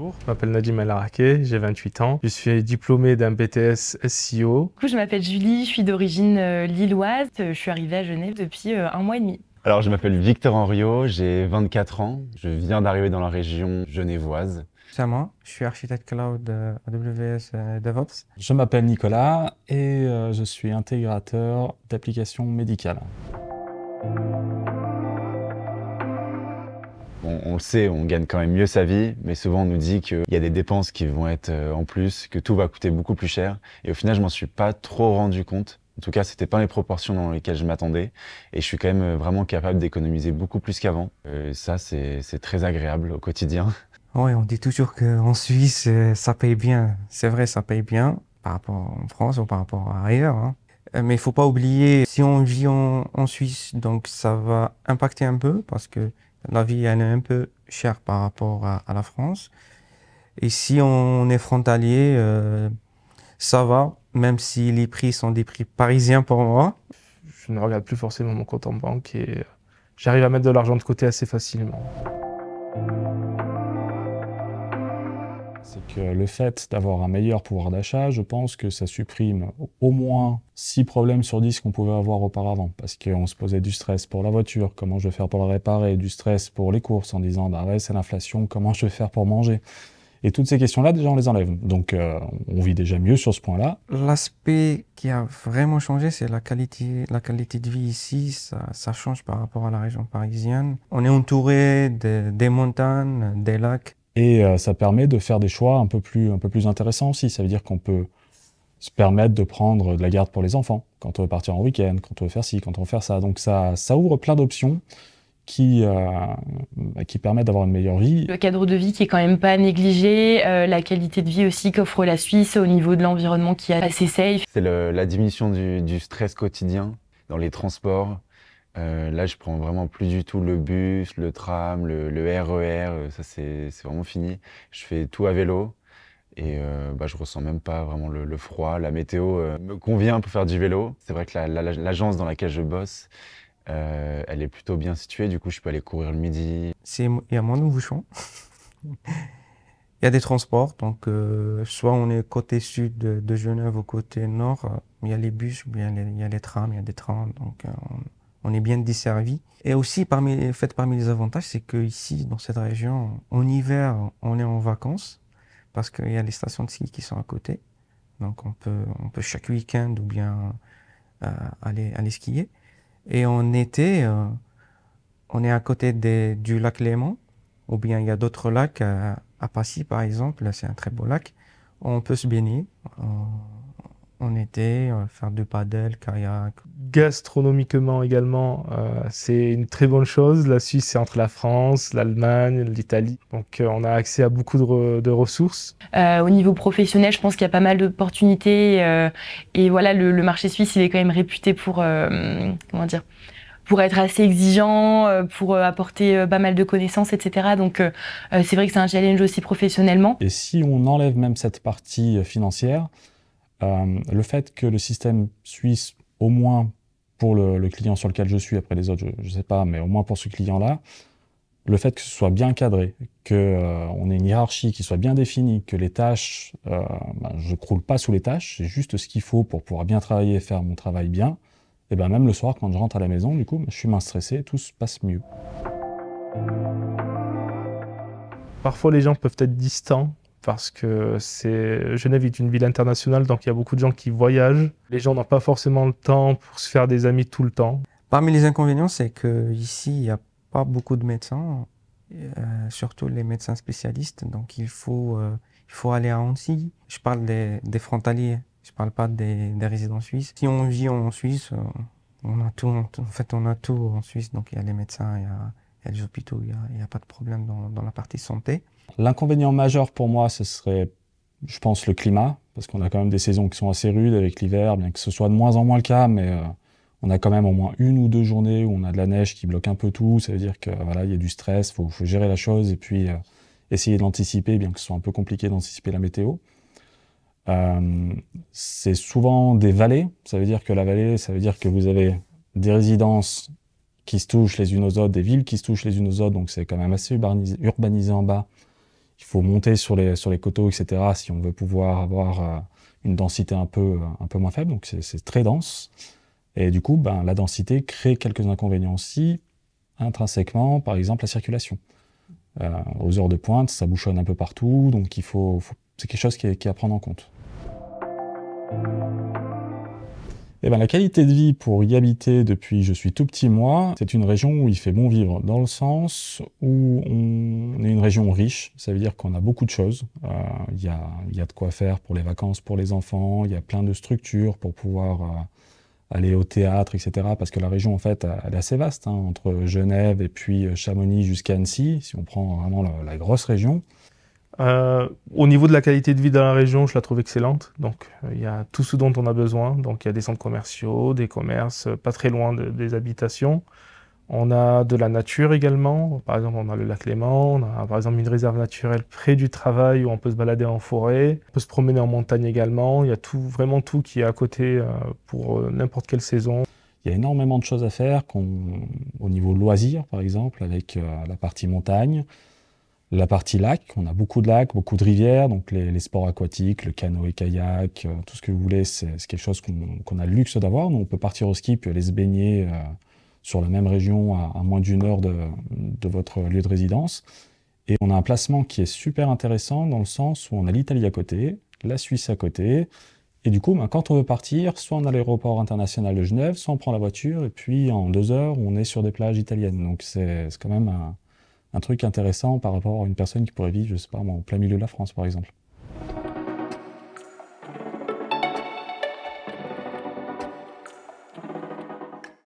Bonjour, je m'appelle Nadim El Arake, j'ai 28 ans. Je suis diplômé d'un BTS SEO. Du coup, je m'appelle Julie, je suis d'origine lilloise. Je suis arrivée à Genève depuis 1 mois et demi. Alors, je m'appelle Victor Henriot, j'ai 24 ans. Je viens d'arriver dans la région genevoise. C'est moi, je suis architecte cloud AWS DevOps. Je m'appelle Nicolas et je suis intégrateur d'applications médicales. On le sait, on gagne quand même mieux sa vie, mais souvent on nous dit qu'il y a des dépenses qui vont être en plus, que tout va coûter beaucoup plus cher. Et au final, je m'en suis pas trop rendu compte. En tout cas, c'était pas les proportions dans lesquelles je m'attendais. Et je suis quand même vraiment capable d'économiser beaucoup plus qu'avant. Ça, c'est très agréable au quotidien. Oui, on dit toujours qu'en Suisse, ça paye bien. C'est vrai, ça paye bien par rapport en France ou par rapport à ailleurs, hein. Mais il faut pas oublier, si on vit en Suisse, donc ça va impacter un peu parce que la vie, elle est un peu chère par rapport à la France. Et si on est frontalier, ça va, même si les prix sont des prix parisiens pour moi. Je ne regarde plus forcément mon compte en banque et j'arrive à mettre de l'argent de côté assez facilement. C'est que le fait d'avoir un meilleur pouvoir d'achat, je pense que ça supprime au moins 6 problèmes sur 10 qu'on pouvait avoir auparavant. Parce qu'on se posait du stress pour la voiture, comment je vais faire pour la réparer, du stress pour les courses en disant bah ouais c'est l'inflation, comment je vais faire pour manger. Et toutes ces questions-là, déjà on les enlève. Donc on vit déjà mieux sur ce point-là. L'aspect qui a vraiment changé, c'est la qualité de vie ici. Ça change par rapport à la région parisienne. On est entouré des montagnes, des lacs. Et ça permet de faire des choix un peu plus intéressants aussi. Ça veut dire qu'on peut se permettre de prendre de la garde pour les enfants, quand on veut partir en week-end, quand on veut faire ci, quand on veut faire ça. Donc ça ouvre plein d'options qui permettent d'avoir une meilleure vie. Le cadre de vie qui est quand même pas négligé, la qualité de vie aussi qu'offre la Suisse au niveau de l'environnement qui est assez safe. C'est la diminution du stress quotidien dans les transports. Là, je prends vraiment plus du tout le bus, le tram, le RER, ça c'est vraiment fini. Je fais tout à vélo et je ressens même pas vraiment le froid. La météo me convient pour faire du vélo. C'est vrai que l'agence dans laquelle je bosse, elle est plutôt bien située, du coup je peux aller courir le midi. Il y a moins de bouchons. Il y a des transports, donc soit on est côté sud de Genève ou côté nord, il y a les bus, il y a les trams, il y a des trains, donc on est bien desservi. Et aussi, parmi les avantages, c'est que ici, dans cette région, en hiver, on est en vacances parce qu'il y a les stations de ski qui sont à côté. Donc, on peut chaque week-end ou bien aller skier. Et en été, on est à côté du lac Léman, ou bien il y a d'autres lacs à Passy, par exemple. Là, c'est un très beau lac. On peut se baigner en été, faire du paddle, kayak. Gastronomiquement également, c'est une très bonne chose. La Suisse, c'est entre la France, l'Allemagne, l'Italie. Donc on a accès à beaucoup de ressources. Au niveau professionnel, je pense qu'il y a pas mal d'opportunités. Et voilà, le marché suisse, il est quand même réputé pour, pour être assez exigeant, pour apporter pas mal de connaissances, etc. Donc c'est vrai que c'est un challenge aussi professionnellement. Et si on enlève même cette partie financière, le fait que le système suisse, au moins pour le client sur lequel je suis, après les autres, je sais pas, mais au moins pour ce client-là, le fait que ce soit bien cadré, qu'on ait une hiérarchie qui soit bien définie, que les tâches, je croule pas sous les tâches, c'est juste ce qu'il faut pour pouvoir bien travailler et faire mon travail bien, et ben même le soir, quand je rentre à la maison, du coup, je suis moins stressé, tout se passe mieux. Parfois, les gens peuvent être distants parce que Genève est une ville internationale, donc il y a beaucoup de gens qui voyagent. Les gens n'ont pas forcément le temps pour se faire des amis tout le temps. Parmi les inconvénients, c'est qu'ici, il n'y a pas beaucoup de médecins, surtout les médecins spécialistes. Donc, il faut aller à Annecy. Je parle des frontaliers, je ne parle pas des résidents suisses. Si on vit en Suisse, on a tout. En fait, on a tout en Suisse. Donc, il y a les médecins, il y a les hôpitaux, il n'y a pas de problème dans la partie santé. L'inconvénient majeur pour moi, ce serait, je pense, le climat, parce qu'on a quand même des saisons qui sont assez rudes avec l'hiver, bien que ce soit de moins en moins le cas, mais on a quand même au moins 1 ou 2 journées où on a de la neige qui bloque un peu tout. Ça veut dire que voilà, il y a du stress, faut gérer la chose et puis essayer de l'anticiper, bien que ce soit un peu compliqué d'anticiper la météo. C'est souvent des vallées. Ça veut dire que la vallée, ça veut dire que vous avez des résidences qui se touchent les unes aux autres, des villes qui se touchent les unes aux autres, donc c'est quand même assez urbanisé en bas. Il faut monter sur les coteaux, etc. si on veut pouvoir avoir une densité un peu moins faible. Donc c'est très dense. Et du coup, ben, la densité crée quelques inconvénients aussi, intrinsèquement, par exemple la circulation. Aux heures de pointe, ça bouchonne un peu partout, donc c'est quelque chose qui est à prendre en compte. Eh ben, la qualité de vie pour y habiter depuis je suis tout petit moi, c'est une région où il fait bon vivre, dans le sens où on est une région riche, ça veut dire qu'on a beaucoup de choses. Il y a de quoi faire pour les vacances, pour les enfants, il y a plein de structures pour pouvoir aller au théâtre, etc. Parce que la région, en fait, elle est assez vaste, hein, entre Genève et puis Chamonix jusqu'à Annecy, si on prend vraiment la grosse région. Au niveau de la qualité de vie dans la région, je la trouve excellente. Donc, il y a tout ce dont on a besoin. Donc, il y a des centres commerciaux, des commerces pas très loin des habitations. On a de la nature également. Par exemple, on a le lac Léman. On a, par exemple, une réserve naturelle près du travail où on peut se balader en forêt. On peut se promener en montagne également. Il y a vraiment tout qui est à côté pour n'importe quelle saison. Il y a énormément de choses à faire au niveau loisirs, par exemple, avec la partie montagne. La partie lac, on a beaucoup de lacs, beaucoup de rivières, donc les sports aquatiques, le canoë-kayak, tout ce que vous voulez, c'est quelque chose qu'on a le luxe d'avoir. Donc on peut partir au ski puis aller se baigner sur la même région à moins d'une heure de votre lieu de résidence. Et on a un placement qui est super intéressant dans le sens où on a l'Italie à côté, la Suisse à côté, et du coup, quand on veut partir, soit on a l'aéroport international de Genève, soit on prend la voiture, et puis en 2 heures, on est sur des plages italiennes. Donc c'est quand même un truc intéressant par rapport à une personne qui pourrait vivre, je sais pas, en plein milieu de la France, par exemple.